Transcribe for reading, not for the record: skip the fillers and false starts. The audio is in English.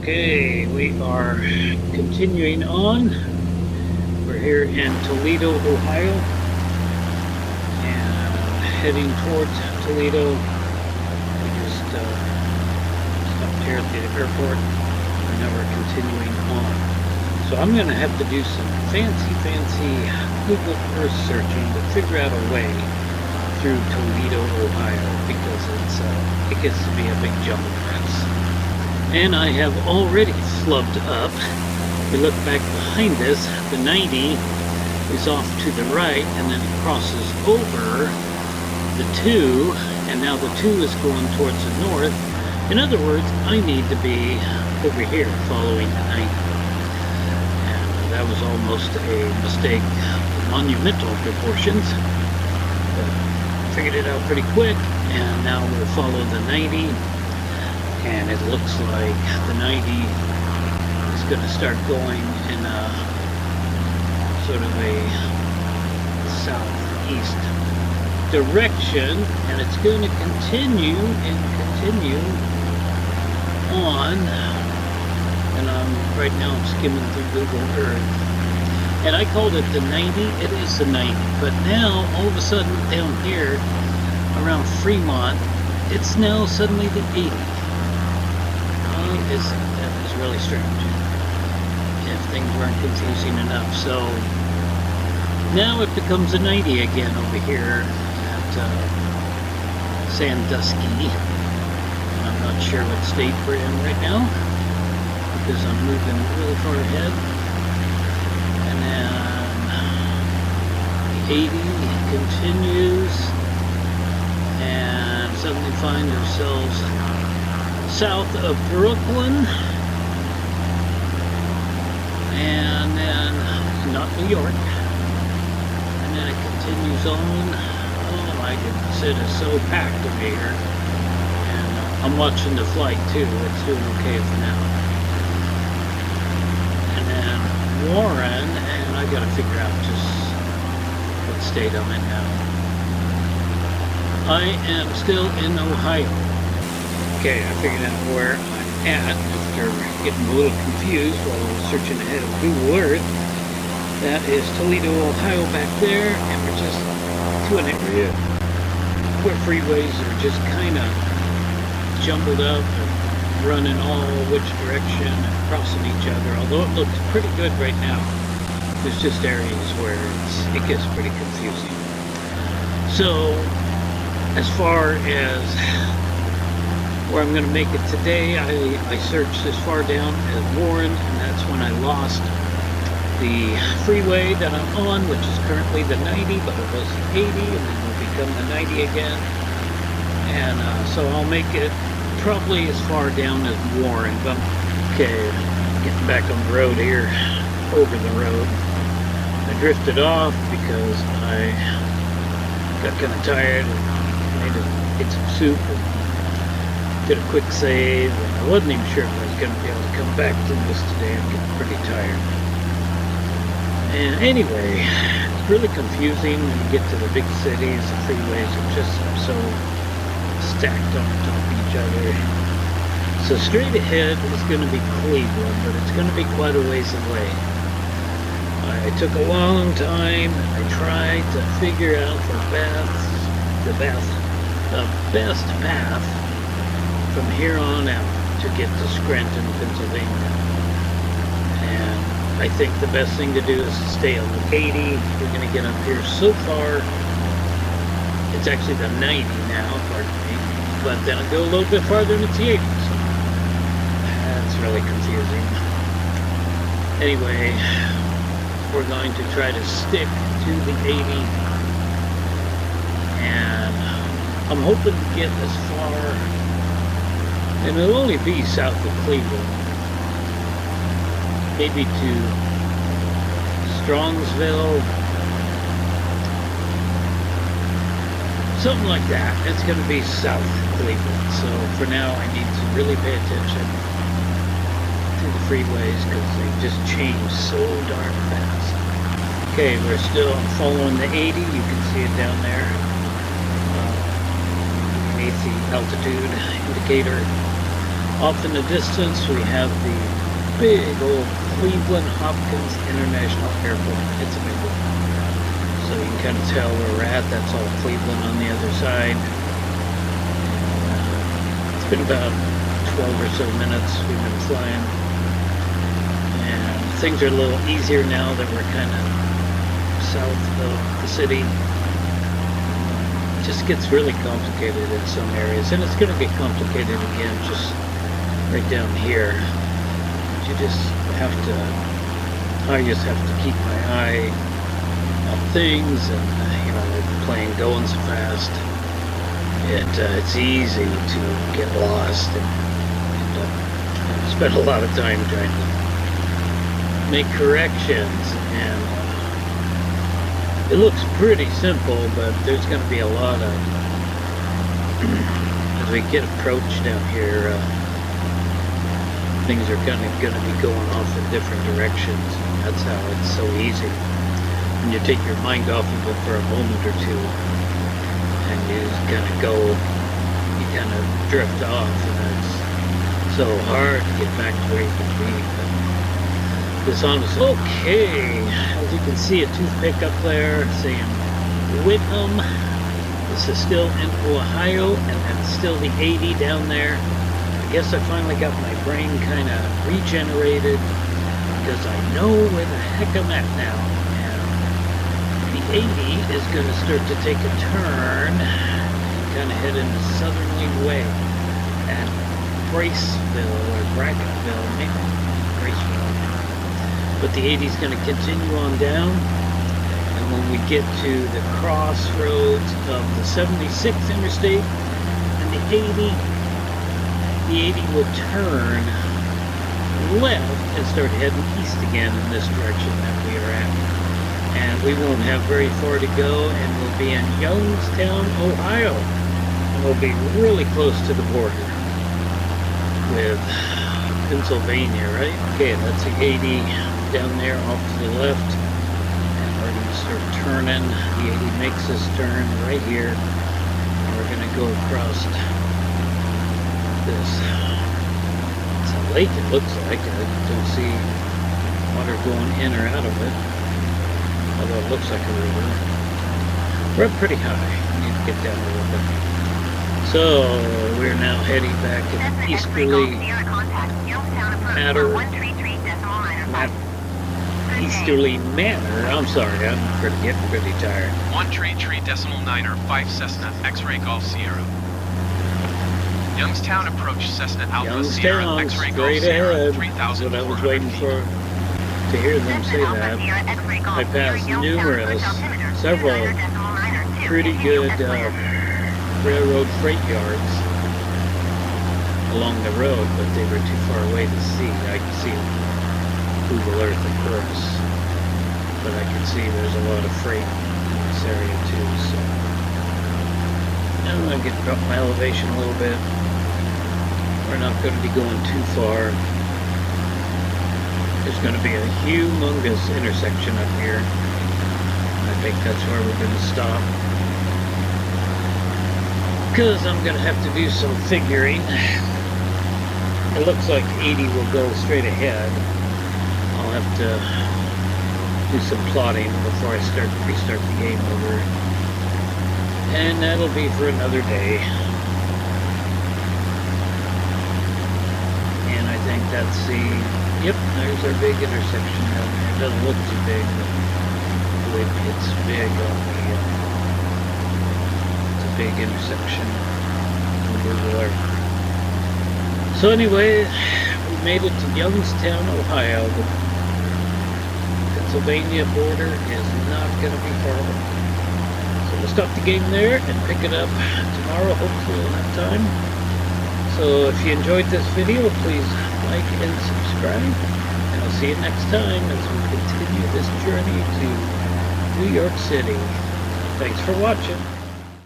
Okay, we are continuing on. We're here in Toledo, Ohio, and heading towards Toledo. We just stopped here at the airport, and now we're continuing on. So I'm going to have to do some fancy Google Earth searching to figure out a way through Toledo, Ohio, because it gets to be a big jumble mess. And I have already slubbed up. We look back behind us, the 90 is off to the right, and then it crosses over the 2, and now the 2 is going towards the north. In other words, I need to be over here following the 90. And that was almost a mistake of monumental proportions. But figured it out pretty quick, and now we'll follow the 90. And it looks like the 90 is going to start going in a sort of a southeast direction, and it's going to continue on. And right now I'm skimming through Google Earth, and I called it the 90. It is the 90, but now all of a sudden down here around Fremont, it's now suddenly the 80. That is really strange, if things weren't confusing enough. So now it becomes a 90 again over here at Sandusky. I'm not sure what state we're in right now, because I'm moving really far ahead. And then the 80 continues, and suddenly find ourselves south of Brooklyn, and then not New York, and then it continues on. Oh my goodness, it is so packed over here, and I'm watching the flight too. It's doing okay for now. And then Warren, and I gotta figure out just what state I'm in now. I am still in Ohio. Okay, I figured out where I'm at after getting a little confused while I was searching ahead of Google Earth. That is Toledo, Ohio back there, and we're just to an area where freeways are just kind of jumbled up and running all which direction and crossing each other, although it looks pretty good right now. There's just areas where it gets pretty confusing. So, as far as where I'm going to make it today, I searched as far down as Warren, and that's when I lost the freeway that I'm on, which is currently the 90, but it was the 80, and then will become the 90 again. And so I'll make it probably as far down as Warren. But okay, getting back on the road here, over the road. I drifted off because I got kind of tired and made to get some soup. Did a quick save, and I wasn't even sure if I was going to be able to come back to this today. I'm getting pretty tired. And anyway, it's really confusing when you get to the big cities. The freeways are just so stacked on top of each other. So straight ahead is going to be Cleveland, but it's going to be quite a ways away. I took a long time, and I tried to figure out the best path from here on out to get to Scranton, Pennsylvania. And I think the best thing to do is to stay on the 80. We're going to get up here so far. It's actually the 90 now, pardon me. But then I go a little bit farther and it's the 80. So that's really confusing. Anyway, we're going to try to stick to the 80. And I'm hoping to get as far, and it'll only be south of Cleveland, maybe to Strongsville, something like that. It's going to be south of Cleveland. So for now, I need to really pay attention to the freeways because they just change so darn fast. Okay, we're still following the 80. You can see it down there. Beneath the altitude indicator. Off in the distance, we have the big old Cleveland Hopkins International Airport. It's a big one. So you can kind of tell where we're at. That's all Cleveland on the other side. It's been about 12 or so minutes we've been flying. And things are a little easier now that we're kind of south of the city. It just gets really complicated in some areas, and it's going to get complicated again just right down here. You just have to, I just have to keep my eye on things, and you know, with the plane going so fast, it's easy to get lost and spend a lot of time trying to make corrections. And it looks pretty simple, but there's going to be a lot of, as we get approached down here, things are kind of going to be going off in different directions. And that's how it's so easy. When you take your mind off of it for a moment or two, and you just kind of go, you kind of drift off, and it's so hard to get back to where you can be. This on is okay. As you can see, a toothpick up there saying Whitman. This is still in Ohio, and then still the 80 down there. I guess I finally got my brain kind of regenerated because I know where the heck I'm at now. And the 80 is going to start to take a turn, kind of head in a southerly way at Braceville or Brackettville, maybe Braceville. But the 80 is going to continue on down, and when we get to the crossroads of the 76th interstate and the 80 will turn left and start heading east again in this direction that we are at. And we won't have very far to go, and we'll be in Youngstown, Ohio. And we'll be really close to the border with Pennsylvania, right? Okay, that's the 80 down there off to the left. And we're going to start turning. The 80 makes this turn right here. And we're going to go across this. It's a lake, it looks like. I don't see water going in or out of it, although it looks like a river. We're up pretty high. We need to get down a little bit. So we're now heading back in easterly manner. I'm sorry, I'm getting pretty tired. 133.9 5 Cessna X-ray Golf Sierra. Youngstown approach Cessna Alpha Sierra X-ray Golf Sierra 3,000. What I was waiting for to hear them say that. I passed several pretty good railroad freight yards along the road, but they were too far away to see. I can see Google Earth, of course, but I can see there's a lot of freight in this area too. So I'm going to drop my elevation a little bit. We're not going to be going too far. There's going to be a humongous intersection up here. I think that's where we're going to stop, because I'm going to have to do some figuring. It looks like 80 will go straight ahead. I'll have to do some plotting before I restart the game over. And that'll be for another day. And I think that's yep, there's our big intersection down there. It doesn't look too big, but believe me, it's big on it's a big intersection on Google Earth. So anyway, we made it to Youngstown, Ohio. The Pennsylvania border is not going to be far away. So we'll stop the game there and pick it up tomorrow. Hopefully we'll have time. So if you enjoyed this video, please like and subscribe. And I'll see you next time as we continue this journey to New York City. Thanks for watching.